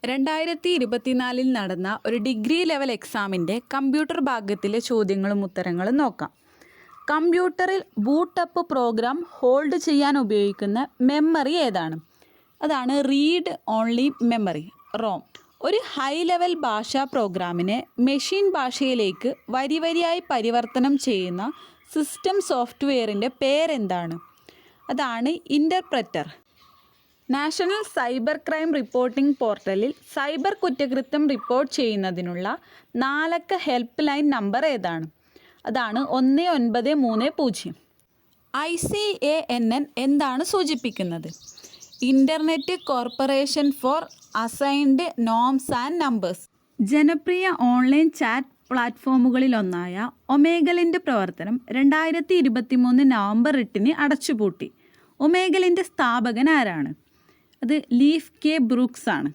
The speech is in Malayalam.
2024 നടന്ന ഒരു ഡിഗ്രി ലെവൽ എക്സാമിൻ്റെ കമ്പ്യൂട്ടർ ഭാഗത്തിലെ ചോദ്യങ്ങളും ഉത്തരങ്ങളും നോക്കാം. കമ്പ്യൂട്ടറിൽ ബൂട്ടപ്പ് പ്രോഗ്രാം ഹോൾഡ് ചെയ്യാൻ ഉപയോഗിക്കുന്ന മെമ്മറി ഏതാണ്? അതാണ് റീഡ് ഓൺലി മെമ്മറി, റോം. ഒരു ഹൈ ലെവൽ ഭാഷാ പ്രോഗ്രാമിനെ മെഷീൻ ഭാഷയിലേക്ക് വരിവരിയായി പരിവർത്തനം ചെയ്യുന്ന സിസ്റ്റം സോഫ്റ്റ്വെയറിൻ്റെ പേരെന്താണ്? അതാണ് interpreter. National cyber crime reporting പോർട്ടലിൽ സൈബർ കുറ്റകൃത്യം റിപ്പോർട്ട് ചെയ്യുന്നതിനുള്ള 4 അക്ക ഹെൽപ്പ് ലൈൻ നമ്പർ ഏതാണ്? അതാണ് 1930. ICANN എന്താണ് സൂചിപ്പിക്കുന്നത്? Internet corporation four assigned norms and numbers. ജനപ്രിയ ഓൺലൈൻ ചാറ്റ് പ്ലാറ്റ്ഫോമുകളിലൊന്നായ ഒമേഗലിൻ്റെ പ്രവർത്തനം 2023 നവംബർ 8 അടച്ചുപൂട്ടി. ഒമേഗലിൻ്റെ സ്ഥാപകൻ ആരാണ്? അത് ലീഫ് കെ ബ്രൂക്സ് ആണ്.